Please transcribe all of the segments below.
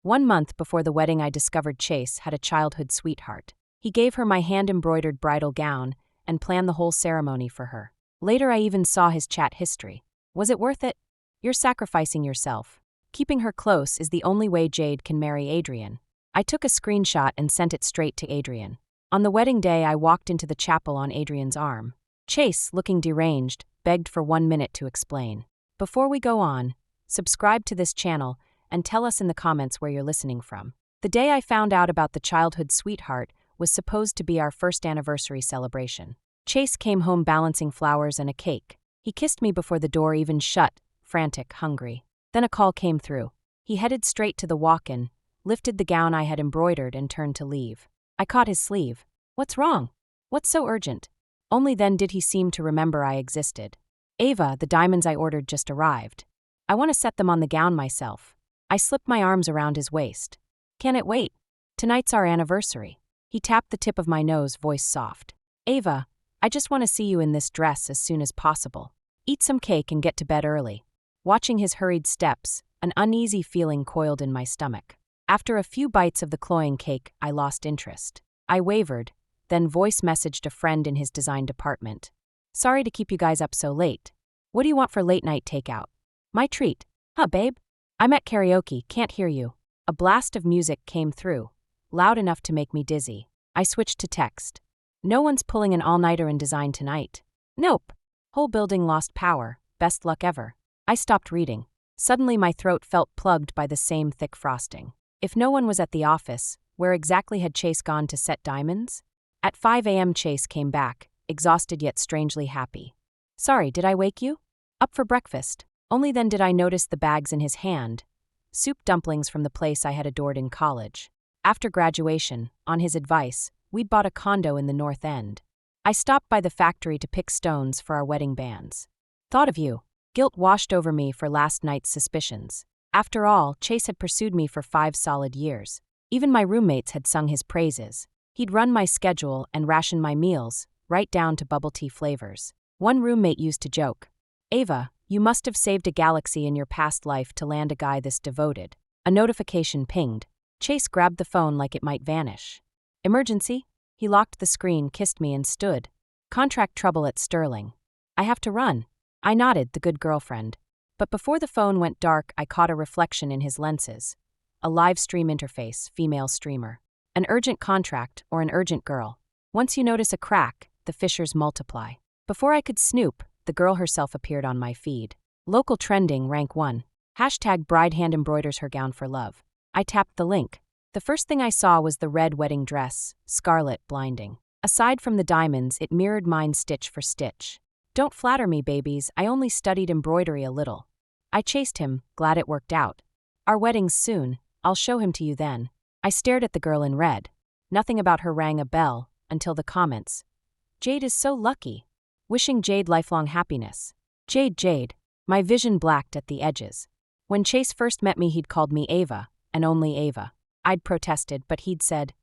1 month before the wedding, I discovered Chase had a childhood sweetheart. He gave her my hand-embroidered bridal gown and planned the whole ceremony for her. Later, I even saw his chat history. Was it worth it? You're sacrificing yourself. Keeping her close is the only way Jade can marry Adrian. I took a screenshot and sent it straight to Adrian. On the wedding day, I walked into the chapel on Adrian's arm. Chase, looking deranged, begged for 1 minute to explain. Before we go on, subscribe to this channel and tell us in the comments where you're listening from. The day I found out about the childhood sweetheart was supposed to be our first anniversary celebration. Chase came home balancing flowers and a cake. He kissed me before the door even shut, frantic, hungry. Then a call came through. He headed straight to the walk-in, lifted the gown I had embroidered and turned to leave. I caught his sleeve. What's wrong? What's so urgent? Only then did he seem to remember I existed. Ava, the diamonds I ordered just arrived. I want to set them on the gown myself. I slipped my arms around his waist. Can it wait? Tonight's our anniversary. He tapped the tip of my nose, voice soft. Ava, I just want to see you in this dress as soon as possible. Eat some cake and get to bed early. Watching his hurried steps, an uneasy feeling coiled in my stomach. After a few bites of the cloying cake, I lost interest. I wavered, then voice messaged a friend in his design department. Sorry to keep you guys up so late. What do you want for late-night takeout? My treat. Huh, babe? I'm at karaoke, can't hear you. A blast of music came through, loud enough to make me dizzy. I switched to text. No one's pulling an all-nighter in design tonight. Nope. Whole building lost power, best luck ever. I stopped reading. Suddenly my throat felt plugged by the same thick frosting. If no one was at the office, where exactly had Chase gone to set diamonds? At 5 a.m. Chase came back, exhausted yet strangely happy. Sorry, did I wake you? Up for breakfast. Only then did I notice the bags in his hand. Soup dumplings from the place I had adored in college. After graduation, on his advice, we'd bought a condo in the North End. I stopped by the factory to pick stones for our wedding bands. Thought of you. Guilt washed over me for last night's suspicions. After all, Chase had pursued me for 5 solid years. Even my roommates had sung his praises. He'd run my schedule and ration my meals, right down to bubble tea flavors. One roommate used to joke, Ava, you must have saved a galaxy in your past life to land a guy this devoted. A notification pinged. Chase grabbed the phone like it might vanish. Emergency? He locked the screen, kissed me and stood. Contract trouble at Sterling. I have to run. I nodded, the good girlfriend. But before the phone went dark, I caught a reflection in his lenses. A live stream interface, female streamer. An urgent contract or an urgent girl. Once you notice a crack, the fissures multiply. Before I could snoop, the girl herself appeared on my feed. Local trending, rank 1. Hashtag bride hand embroiders her gown for love. I tapped the link. The first thing I saw was the red wedding dress, scarlet, blinding. Aside from the diamonds, it mirrored mine stitch for stitch. Don't flatter me, babies, I only studied embroidery a little. I chased him, glad it worked out. Our wedding's soon, I'll show him to you then. I stared at the girl in red. Nothing about her rang a bell, until the comments. Jade is so lucky. Wishing Jade lifelong happiness. Jade, Jade. My vision blacked at the edges. When Chase first met me, he'd called me Ava, and only Ava. I'd protested, but he'd said,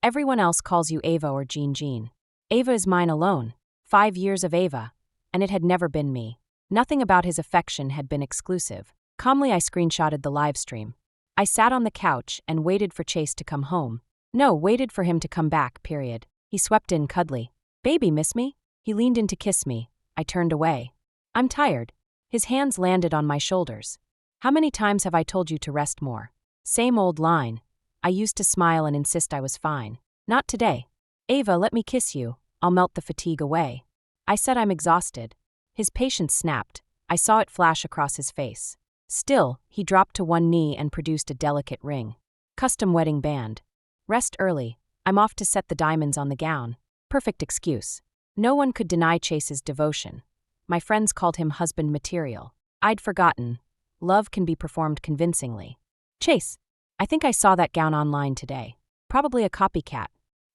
everyone else calls you Ava or Jean. Ava is mine alone. 5 years of Ava. And it had never been me. Nothing about his affection had been exclusive. Calmly, I screenshotted the live stream. I sat on the couch and waited for Chase to come home. No, waited for him to come back, period. He swept in cuddly. Baby, miss me? He leaned in to kiss me. I turned away. I'm tired. His hands landed on my shoulders. How many times have I told you to rest more? Same old line. I used to smile and insist I was fine. Not today. Ava, let me kiss you. I'll melt the fatigue away. I said I'm exhausted. His patience snapped. I saw it flash across his face. Still, he dropped to one knee and produced a delicate ring. Custom wedding band. Rest early. I'm off to set the diamonds on the gown. Perfect excuse. No one could deny Chase's devotion. My friends called him husband material. I'd forgotten. Love can be performed convincingly. Chase, I think I saw that gown online today. Probably a copycat.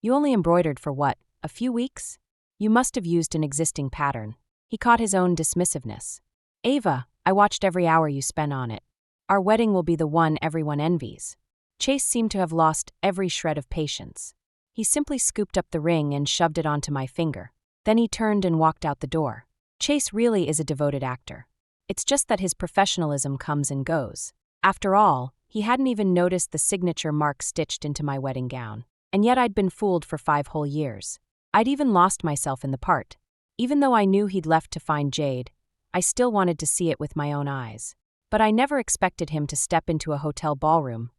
You only embroidered for what, a few weeks? You must have used an existing pattern. He caught his own dismissiveness. Ava, I watched every hour you spent on it. Our wedding will be the one everyone envies. Chase seemed to have lost every shred of patience. He simply scooped up the ring and shoved it onto my finger. Then he turned and walked out the door. Chase really is a devoted actor. It's just that his professionalism comes and goes. After all, He hadn't even noticed the signature mark stitched into my wedding gown. And yet I'd been fooled for 5 whole years. I'd even lost myself in the part. Even though I knew he'd left to find Jade, I still wanted to see it with my own eyes. But I never expected him to step into a hotel ballroom,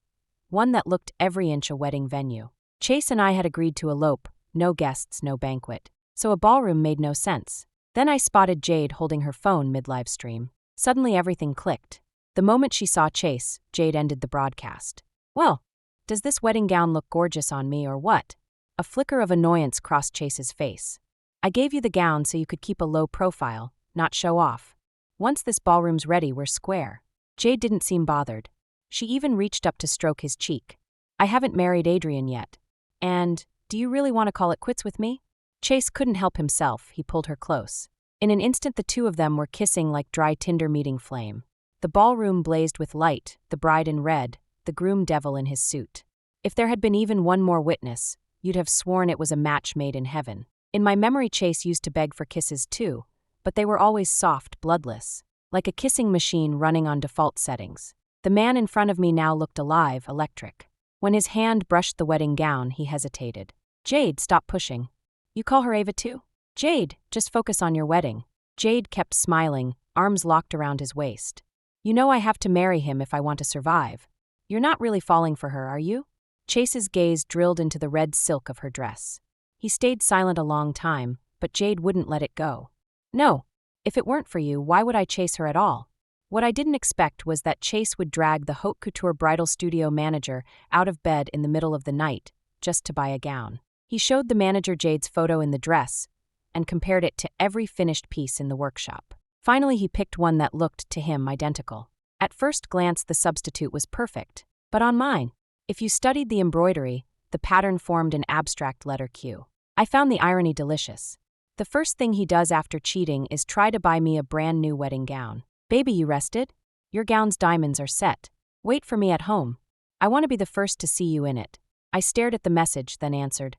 one that looked every inch a wedding venue. Chase and I had agreed to elope, no guests, no banquet. So a ballroom made no sense. Then I spotted Jade holding her phone mid-live stream. Suddenly everything clicked. The moment she saw Chase, Jade ended the broadcast. "Well, does this wedding gown look gorgeous on me or what?" A flicker of annoyance crossed Chase's face. "I gave you the gown so you could keep a low profile, not show off. Once this ballroom's ready, we're square." Jade didn't seem bothered. She even reached up to stroke his cheek. "I haven't married Adrian yet. And, do you really want to call it quits with me?" Chase couldn't help himself, he pulled her close. In an instant the two of them were kissing like dry tinder meeting flame. The ballroom blazed with light, the bride in red, the groom devil in his suit. If there had been even one more witness, you'd have sworn it was a match made in heaven. In my memory Chase used to beg for kisses too, but they were always soft, bloodless, like a kissing machine running on default settings. The man in front of me now looked alive, electric. When his hand brushed the wedding gown, he hesitated. "Jade, stop pushing. You call her Ava too?" "Jade, just focus on your wedding." Jade kept smiling, arms locked around his waist. "You know I have to marry him if I want to survive. You're not really falling for her, are you?" Chase's gaze drilled into the red silk of her dress. He stayed silent a long time, but Jade wouldn't let it go. "No. If it weren't for you, why would I chase her at all?" What I didn't expect was that Chase would drag the haute couture bridal studio manager out of bed in the middle of the night, just to buy a gown. He showed the manager Jade's photo in the dress and compared it to every finished piece in the workshop. Finally, he picked one that looked, to him, identical. At first glance, the substitute was perfect. But on mine, if you studied the embroidery, the pattern formed an abstract letter Q. I found the irony delicious. The first thing he does after cheating is try to buy me a brand new wedding gown. "Baby, you rested? Your gown's diamonds are set. Wait for me at home. I want to be the first to see you in it." I stared at the message, then answered,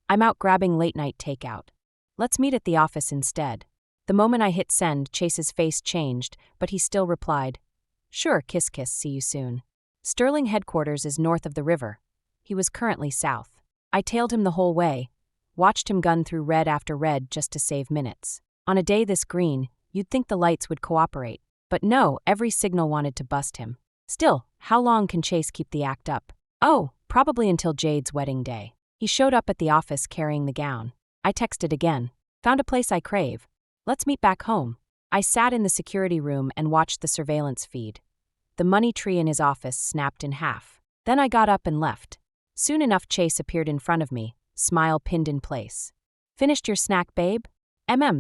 "I'm out grabbing late-night takeout. Let's meet at the office instead." The moment I hit send, Chase's face changed, but he still replied, "Sure, kiss kiss, see you soon." Sterling headquarters is north of the river. He was currently south. I tailed him the whole way, watched him gun through red after red just to save minutes. On a day this green, you'd think the lights would cooperate. But no, every signal wanted to bust him. Still, how long can Chase keep the act up? Oh, probably until Jade's wedding day. He showed up at the office carrying the gown. I texted again. "Found a place I crave. Let's meet back home." I sat in the security room and watched the surveillance feed. The money tree in his office snapped in half. Then I got up and left. Soon enough Chase appeared in front of me, smile pinned in place. "Finished your snack, babe?"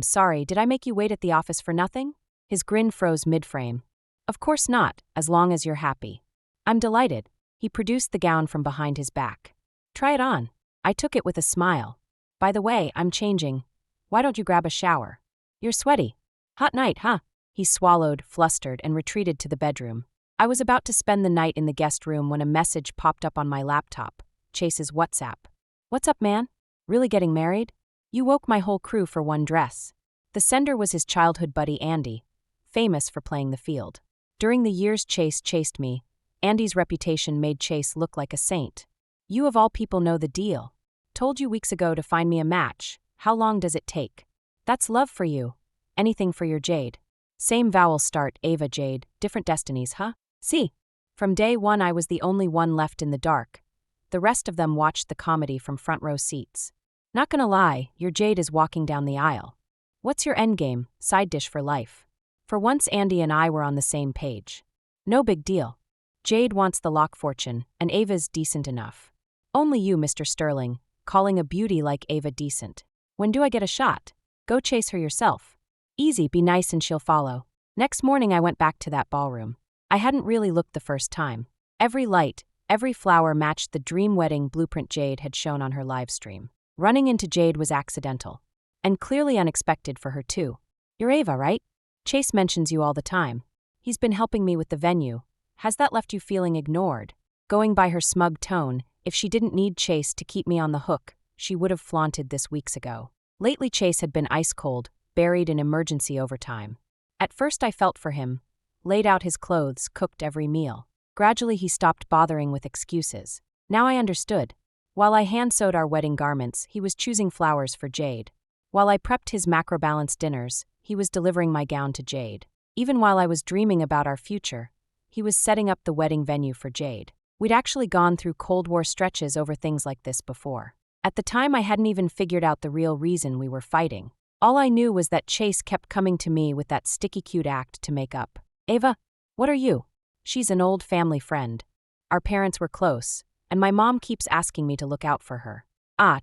Sorry, did I make you wait at the office for nothing?" His grin froze mid-frame. "Of course not, as long as you're happy." "I'm delighted." He produced the gown from behind his back. "Try it on." I took it with a smile. "By the way, I'm changing. Why don't you grab a shower? You're sweaty. Hot night, huh?" He swallowed, flustered, and retreated to the bedroom. I was about to spend the night in the guest room when a message popped up on my laptop, Chase's WhatsApp. "What's up, man? Really getting married? You woke my whole crew for one dress." The sender was his childhood buddy Andy, famous for playing the field. During the years Chase chased me, Andy's reputation made Chase look like a saint. "You of all people know the deal. Told you weeks ago to find me a match. How long does it take? That's love for you. Anything for your Jade." Same vowel start, Ava Jade, different destinies, huh? See? From day one I was the only one left in the dark. The rest of them watched the comedy from front row seats. "Not gonna lie, your Jade is walking down the aisle. What's your endgame? Side dish for life." For once Andy and I were on the same page. "No big deal. Jade wants the lock fortune, and Ava's decent enough." "Only you, Mr. Sterling, calling a beauty like Ava decent. When do I get a shot? Go chase her yourself." "Easy, be nice and she'll follow." Next morning I went back to that ballroom. I hadn't really looked the first time. Every light, every flower matched the dream wedding blueprint Jade had shown on her live stream. Running into Jade was accidental. And clearly unexpected for her too. "You're Ava, right? Chase mentions you all the time. He's been helping me with the venue. Has that left you feeling ignored?" Going by her smug tone, if she didn't need Chase to keep me on the hook, she would have flaunted this weeks ago. Lately Chase had been ice cold, buried in emergency overtime. At first I felt for him, laid out his clothes, cooked every meal. Gradually, he stopped bothering with excuses. Now I understood. While I hand-sewed our wedding garments, he was choosing flowers for Jade. While I prepped his macro-balanced dinners, he was delivering my gown to Jade. Even while I was dreaming about our future, he was setting up the wedding venue for Jade. We'd actually gone through Cold War stretches over things like this before. At the time, I hadn't even figured out the real reason we were fighting. All I knew was that Chase kept coming to me with that sticky cute act to make up. Ava, what are you? She's an old family friend. Our parents were close, and my mom keeps asking me to look out for her.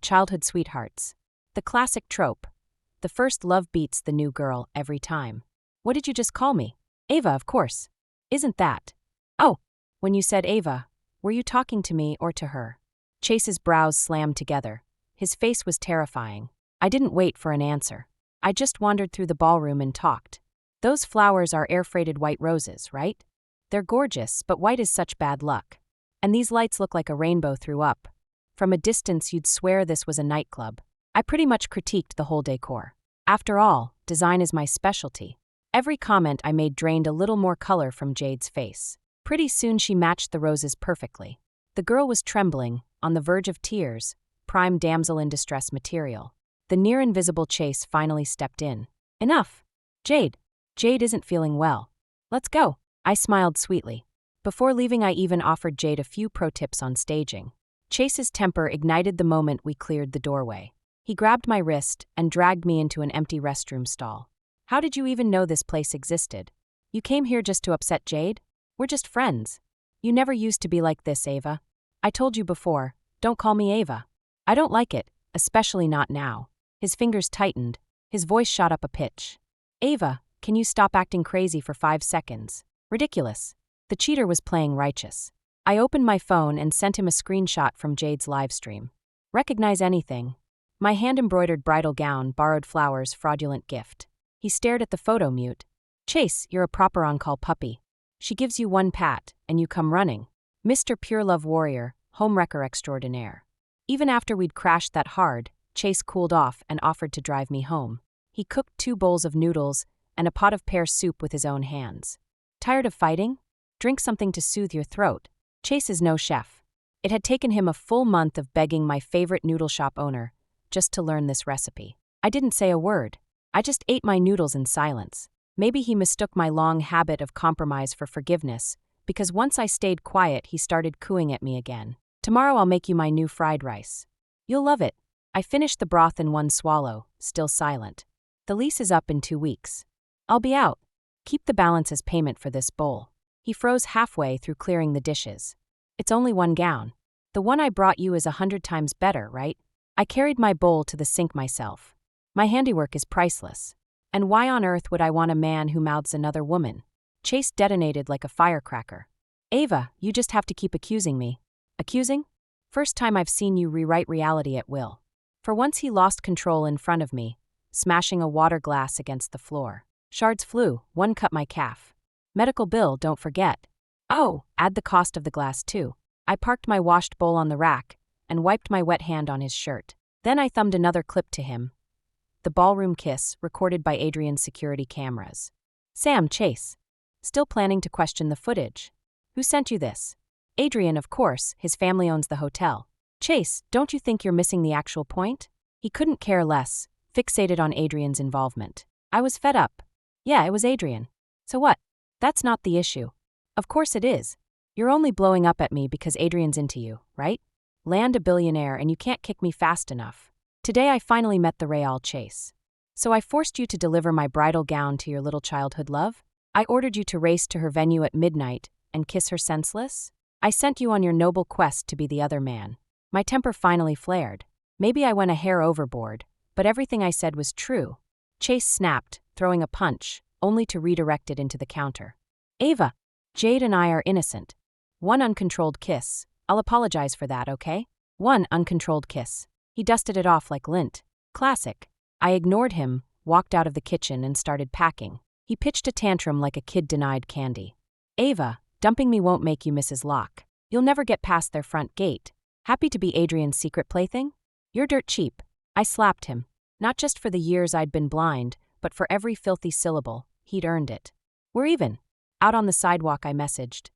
Childhood sweethearts. The classic trope. The first love beats the new girl every time. What did you just call me? Ava, of course. Isn't that? Oh, when you said Ava, were you talking to me or to her? Chase's brows slammed together. His face was terrifying. I didn't wait for an answer. I just wandered through the ballroom and talked. Those flowers are air-freighted white roses, right? They're gorgeous, but white is such bad luck. And these lights look like a rainbow threw up. From a distance, you'd swear this was a nightclub. I pretty much critiqued the whole decor. After all, design is my specialty. Every comment I made drained a little more color from Jade's face. Pretty soon she matched the roses perfectly. The girl was trembling, on the verge of tears, prime damsel in distress material. The near-invisible Chase finally stepped in. Enough! Jade isn't feeling well. Let's go. I smiled sweetly. Before leaving, I even offered Jade a few pro tips on staging. Chase's temper ignited the moment we cleared the doorway. He grabbed my wrist and dragged me into an empty restroom stall. How did you even know this place existed? You came here just to upset Jade? We're just friends. You never used to be like this, Ava. I told you before, don't call me Ava. I don't like it, especially not now. His fingers tightened. His voice shot up a pitch. Ava, can you stop acting crazy for 5 seconds? Ridiculous. The cheater was playing righteous. I opened my phone and sent him a screenshot from Jade's livestream. Recognize anything? My hand-embroidered bridal gown, borrowed flowers, fraudulent gift. He stared at the photo mute. Chase, you're a proper on-call puppy. She gives you one pat, and you come running. Mr. Pure Love Warrior, homewrecker extraordinaire. Even after we'd crashed that hard, Chase cooled off and offered to drive me home. He cooked 2 bowls of noodles and a pot of pear soup with his own hands. Tired of fighting? Drink something to soothe your throat. Chase is no chef. It had taken him a full month of begging my favorite noodle shop owner just to learn this recipe. I didn't say a word. I just ate my noodles in silence. Maybe he mistook my long habit of compromise for forgiveness, because once I stayed quiet, he started cooing at me again. Tomorrow I'll make you my new fried rice. You'll love it. I finished the broth in one swallow, still silent. The lease is up in 2 weeks. I'll be out. Keep the balance as payment for this bowl. He froze halfway through clearing the dishes. It's only one gown. The one I brought you is 100 times better, right? I carried my bowl to the sink myself. My handiwork is priceless. And why on earth would I want a man who mouths another woman? Chase detonated like a firecracker. Ava, you just have to keep accusing me. Accusing? First time I've seen you rewrite reality at will. For once he lost control in front of me, smashing a water glass against the floor. Shards flew, one cut my calf. Medical bill, don't forget. Oh, add the cost of the glass too. I parked my washed bowl on the rack and wiped my wet hand on his shirt. Then I thumbed another clip to him. The ballroom kiss, recorded by Adrian's security cameras. Sam, Chase. Still planning to question the footage. Who sent you this? Adrian, of course, his family owns the hotel. Chase, don't you think you're missing the actual point? He couldn't care less, fixated on Adrian's involvement. I was fed up. Yeah, it was Adrian. So what? That's not the issue. Of course it is. You're only blowing up at me because Adrian's into you, right? Land a billionaire and you can't kick me fast enough. Today I finally met the Real Chase. So I forced you to deliver my bridal gown to your little childhood love? I ordered you to race to her venue at midnight and kiss her senseless? I sent you on your noble quest to be the other man. My temper finally flared. Maybe I went a hair overboard, but everything I said was true. Chase snapped, throwing a punch, only to redirect it into the counter. Ava, Jade and I are innocent. One uncontrolled kiss. I'll apologize for that, okay? One uncontrolled kiss. He dusted it off like lint. Classic. I ignored him, walked out of the kitchen and started packing. He pitched a tantrum like a kid denied candy. Ava, dumping me won't make you Mrs. Locke. You'll never get past their front gate. Happy to be Adrian's secret plaything? You're dirt cheap. I slapped him. Not just for the years I'd been blind, but for every filthy syllable. He'd earned it. We're even. Out on the sidewalk I messaged.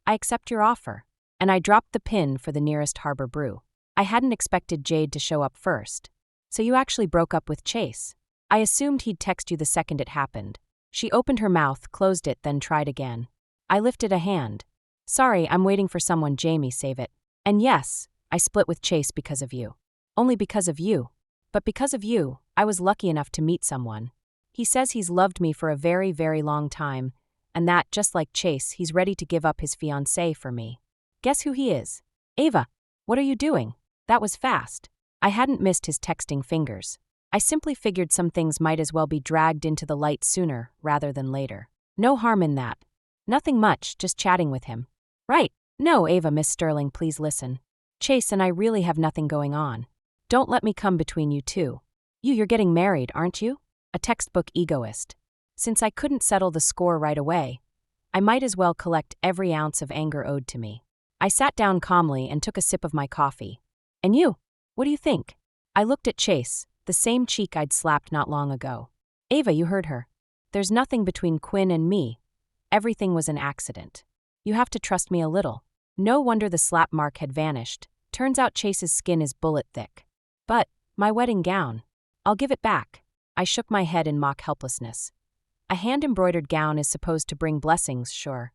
I accept your offer. And I dropped the pin for the nearest harbor brew. I hadn't expected Jade to show up first. So you actually broke up with Chase. I assumed he'd text you the second it happened. She opened her mouth, closed it, then tried again. I lifted a hand. Sorry, I'm waiting for someone. Jamie, save it. And yes, I split with Chase because of you. Only because of you. But because of you, I was lucky enough to meet someone. He says he's loved me for a very, very long time, and that, just like Chase, he's ready to give up his fiancée for me. Guess who he is? Ava. What are you doing? That was fast. I hadn't missed his texting fingers. I simply figured some things might as well be dragged into the light sooner rather than later. No harm in that. Nothing much, just chatting with him. Right. No, Ava, Miss Sterling, please listen. Chase and I really have nothing going on. Don't let me come between you two. You're getting married, aren't you? A textbook egoist. Since I couldn't settle the score right away, I might as well collect every ounce of anger owed to me. I sat down calmly and took a sip of my coffee. And you? What do you think? I looked at Chase, the same cheek I'd slapped not long ago. Ava, you heard her. There's nothing between Quinn and me. Everything was an accident. You have to trust me a little. No wonder the slap mark had vanished. Turns out Chase's skin is bullet thick. But, my wedding gown. I'll give it back. I shook my head in mock helplessness. A hand-embroidered gown is supposed to bring blessings, sure.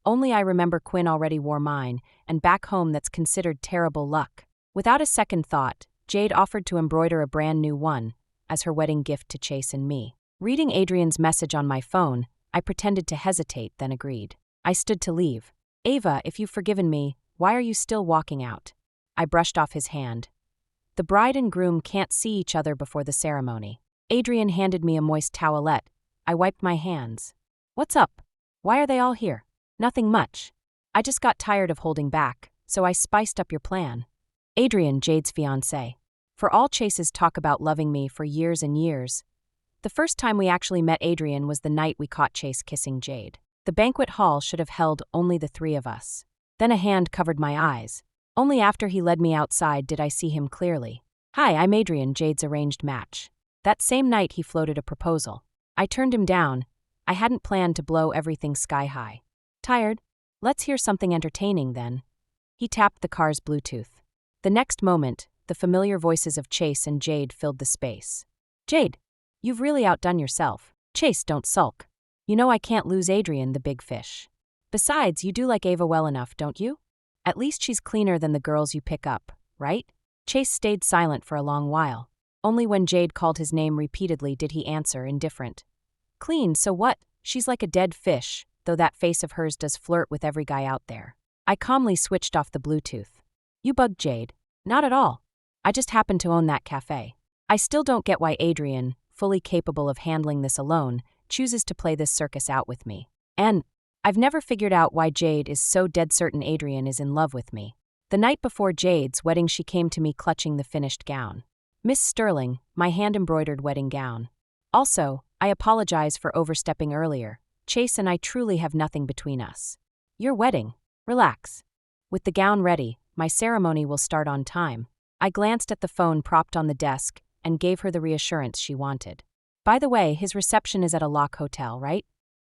Only I remember Quinn already wore mine, and back home that's considered terrible luck. Without a second thought, Jade offered to embroider a brand new one, as her wedding gift to Chase and me. Reading Adrian's message on my phone, I pretended to hesitate, then agreed. I stood to leave. Ava, if you've forgiven me, why are you still walking out? I brushed off his hand. The bride and groom can't see each other before the ceremony. Adrian handed me a moist towelette. I wiped my hands. What's up? Why are they all here? Nothing much. I just got tired of holding back, so I spiced up your plan. Adrian, Jade's fiancé. For all Chase's talk about loving me for years and years, the first time we actually met Adrian was the night we caught Chase kissing Jade. The banquet hall should have held only the three of us. Then a hand covered my eyes. Only after he led me outside did I see him clearly. Hi, I'm Adrian, Jade's arranged match. That same night he floated a proposal. I turned him down. I hadn't planned to blow everything sky high. Tired? Let's hear something entertaining then. He tapped the car's Bluetooth. The next moment, the familiar voices of Chase and Jade filled the space. Jade, you've really outdone yourself. Chase, don't sulk. You know I can't lose Adrian, the big fish. Besides, you do like Ava well enough, don't you? At least she's cleaner than the girls you pick up, right? Chase stayed silent for a long while. Only when Jade called his name repeatedly did he answer, indifferent. Clean, so what? She's like a dead fish, though that face of hers does flirt with every guy out there. I calmly switched off the Bluetooth. You bugged Jade. Not at all. I just happen to own that cafe. I still don't get why Adrian, fully capable of handling this alone, chooses to play this circus out with me. And I've never figured out why Jade is so dead certain Adrian is in love with me. The night before Jade's wedding, she came to me clutching the finished gown. Miss Sterling, my hand-embroidered wedding gown. Also, I apologize for overstepping earlier. Chase and I truly have nothing between us. Your wedding. Relax. With the gown ready, my ceremony will start on time. I glanced at the phone propped on the desk and gave her the reassurance she wanted. By the way, his reception is at a Lock hotel, right?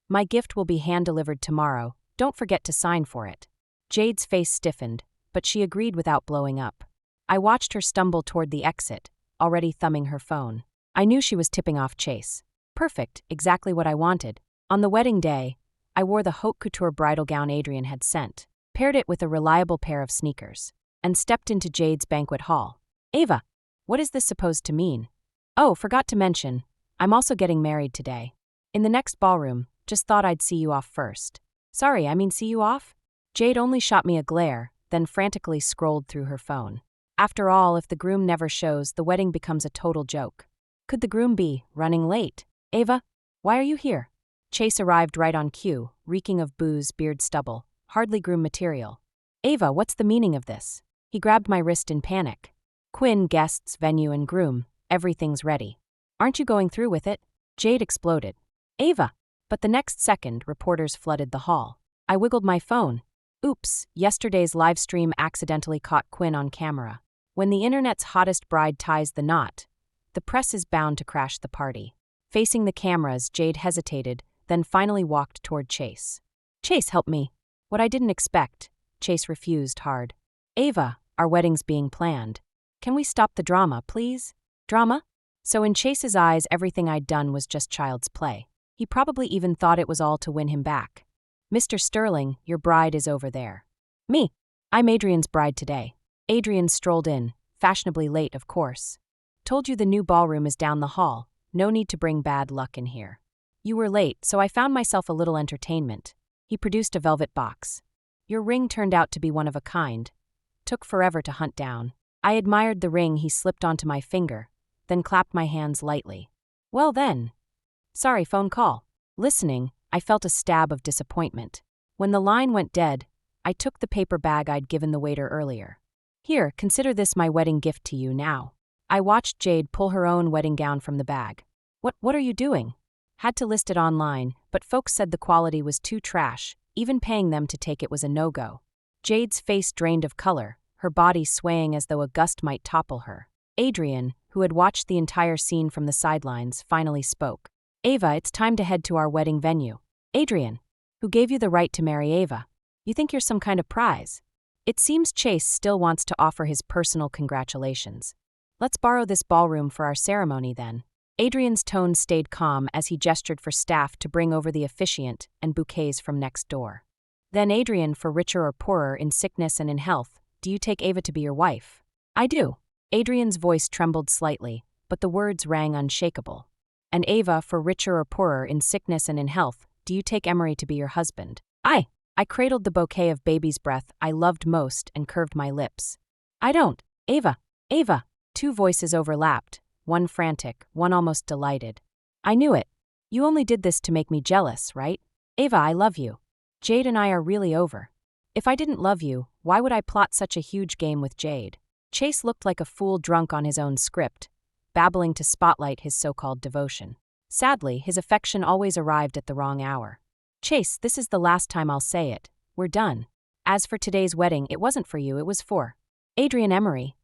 My gift will be hand-delivered tomorrow. Don't forget to sign for it. Jade's face stiffened, but she agreed without blowing up. I watched her stumble toward the exit, already thumbing her phone. I knew she was tipping off Chase. Perfect, exactly what I wanted. On the wedding day, I wore the haute couture bridal gown Adrian had sent, paired it with a reliable pair of sneakers, and stepped into Jade's banquet hall. Ava, what is this supposed to mean? Oh, forgot to mention, I'm also getting married today. In the next ballroom, just thought I'd see you off first. Sorry, I mean see you off? Jade only shot me a glare, then frantically scrolled through her phone. After all, if the groom never shows, the wedding becomes a total joke. Could the groom be running late? Ava, why are you here? Chase arrived right on cue, reeking of booze, beard stubble, hardly groom material. Ava, what's the meaning of this? He grabbed my wrist in panic. Quinn, guests, venue, and groom, everything's ready. Aren't you going through with it? Jade exploded. Ava! But the next second, reporters flooded the hall. I wiggled my phone. Oops, yesterday's live stream accidentally caught Quinn on camera. When the internet's hottest bride ties the knot, the press is bound to crash the party. Facing the cameras, Jade hesitated, then finally walked toward Chase. Chase, help me. What I didn't expect, Chase refused hard. Ava, our wedding's being planned. Can we stop the drama, please? Drama? So in Chase's eyes, everything I'd done was just child's play. He probably even thought it was all to win him back. Mr. Sterling, your bride is over there. Me. I'm Adrian's bride today. Adrian strolled in, fashionably late, of course. Told you the new ballroom is down the hall. No need to bring bad luck in here. You were late, so I found myself a little entertainment. He produced a velvet box. Your ring turned out to be one of a kind. Took forever to hunt down. I admired the ring he slipped onto my finger, then clapped my hands lightly. Well then. Sorry, phone call. Listening, I felt a stab of disappointment. When the line went dead, I took the paper bag I'd given the waiter earlier. Here, consider this my wedding gift to you now. I watched Jade pull her own wedding gown from the bag. What are you doing? Had to list it online, but folks said the quality was too trash. Even paying them to take it was a no-go. Jade's face drained of color, her body swaying as though a gust might topple her. Adrian, who had watched the entire scene from the sidelines, finally spoke. Ava, it's time to head to our wedding venue. Adrian, who gave you the right to marry Ava? You think you're some kind of prize? It seems Chase still wants to offer his personal congratulations. Let's borrow this ballroom for our ceremony then. Adrian's tone stayed calm as he gestured for staff to bring over the officiant and bouquets from next door. Then Adrian, for richer or poorer, in sickness and in health, do you take Ava to be your wife? I do. Adrian's voice trembled slightly, but the words rang unshakable. And Ava, for richer or poorer, in sickness and in health, do you take Emery to be your husband? I cradled the bouquet of baby's breath I loved most and curved my lips. I don't. Ava. Two voices overlapped, one frantic, one almost delighted. I knew it. You only did this to make me jealous, right? Ava, I love you. Jade and I are really over. If I didn't love you, why would I plot such a huge game with Jade? Chase looked like a fool drunk on his own script, babbling to spotlight his so-called devotion. Sadly, his affection always arrived at the wrong hour. Chase, this is the last time I'll say it. We're done. As for today's wedding, it wasn't for you, it was for Adrian Emery.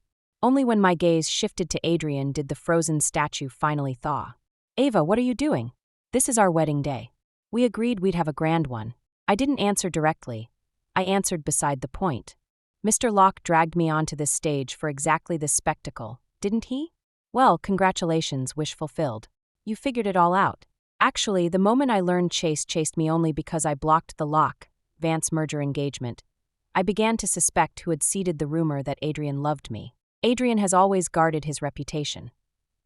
Only when my gaze shifted to Adrian did the frozen statue finally thaw. Ava, what are you doing? This is our wedding day. We agreed we'd have a grand one. I didn't answer directly. I answered beside the point. Mr. Locke dragged me onto this stage for exactly this spectacle, didn't he? Well, congratulations, wish fulfilled. You figured it all out. Actually, the moment I learned Chase chased me only because I blocked the Locke, Vance merger engagement, I began to suspect who had seeded the rumor that Adrian loved me. Adrian has always guarded his reputation.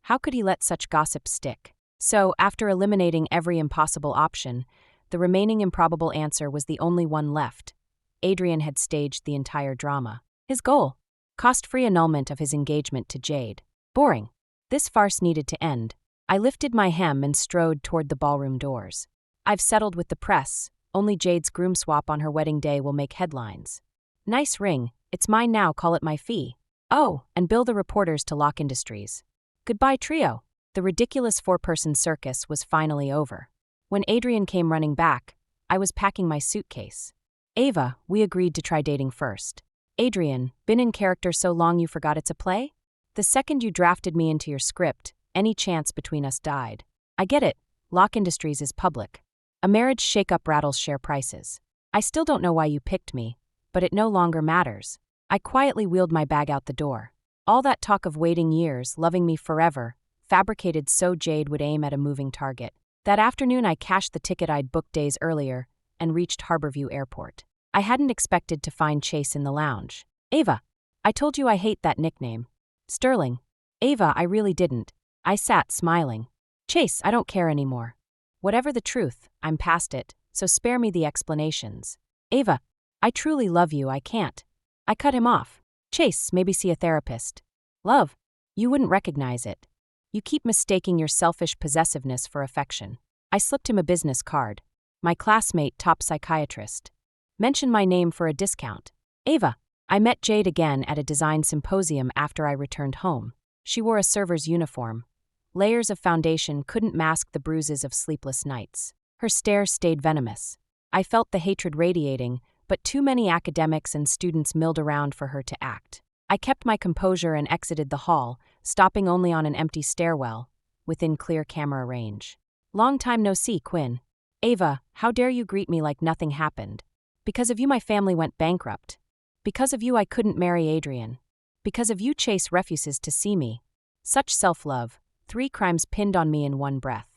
How could he let such gossip stick? So, after eliminating every impossible option, the remaining improbable answer was the only one left. Adrian had staged the entire drama. His goal? Cost-free annulment of his engagement to Jade. Boring. This farce needed to end. I lifted my hem and strode toward the ballroom doors. I've settled with the press. Only Jade's groom swap on her wedding day will make headlines. Nice ring. It's mine now, call it my fee. Oh, and bill the reporters to Locke Industries. Goodbye, trio. The ridiculous four-person circus was finally over. When Adrian came running back, I was packing my suitcase. Ava, we agreed to try dating first. Adrian, been in character so long you forgot it's a play? The second you drafted me into your script, any chance between us died. I get it. Locke Industries is public. A marriage shakeup rattles share prices. I still don't know why you picked me, but it no longer matters. I quietly wheeled my bag out the door. All that talk of waiting years, loving me forever, fabricated so Jade would aim at a moving target. That afternoon I cashed the ticket I'd booked days earlier and reached Harborview Airport. I hadn't expected to find Chase in the lounge. Ava, I told you I hate that nickname. Sterling. Ava, I really didn't. I sat smiling. Chase, I don't care anymore. Whatever the truth, I'm past it, so spare me the explanations. Ava, I truly love you, I can't. I cut him off. Chase, maybe see a therapist. Love, you wouldn't recognize it. You keep mistaking your selfish possessiveness for affection. I slipped him a business card. My classmate, top psychiatrist. Mention my name for a discount. Ava, I met Jade again at a design symposium after I returned home. She wore a server's uniform. Layers of foundation couldn't mask the bruises of sleepless nights. Her stare stayed venomous. I felt the hatred radiating, but too many academics and students milled around for her to act. I kept my composure and exited the hall, stopping only on an empty stairwell, within clear camera range. Long time no see, Quinn. Ava, how dare you greet me like nothing happened? Because of you, my family went bankrupt. Because of you, I couldn't marry Adrian. Because of you, Chase refuses to see me. Such self-love, 3 crimes pinned on me in one breath.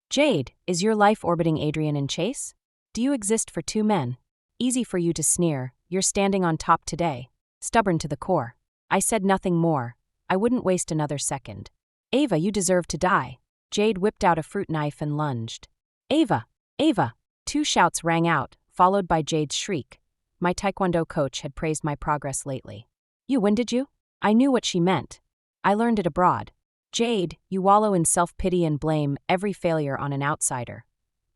Jade, is your life orbiting Adrian and Chase? Do you exist for 2 men? Easy for you to sneer, you're standing on top today. Stubborn to the core. I said nothing more. I wouldn't waste another second. Ava, you deserve to die. Jade whipped out a fruit knife and lunged. Ava! Ava! 2 shouts rang out, followed by Jade's shriek. My taekwondo coach had praised my progress lately. You win, did you? I knew what she meant. I learned it abroad. Jade, you wallow in self-pity and blame every failure on an outsider,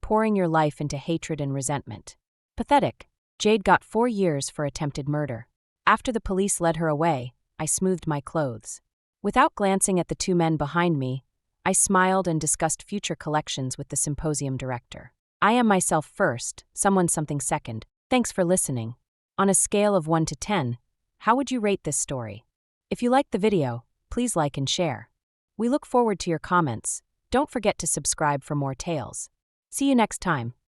pouring your life into hatred and resentment. Pathetic. Jade got 4 years for attempted murder. After the police led her away, I smoothed my clothes. Without glancing at the 2 men behind me, I smiled and discussed future collections with the symposium director. I am myself first, someone something second. Thanks for listening. On a scale of 1 to 10, how would you rate this story? If you liked the video, please like and share. We look forward to your comments. Don't forget to subscribe for more tales. See you next time.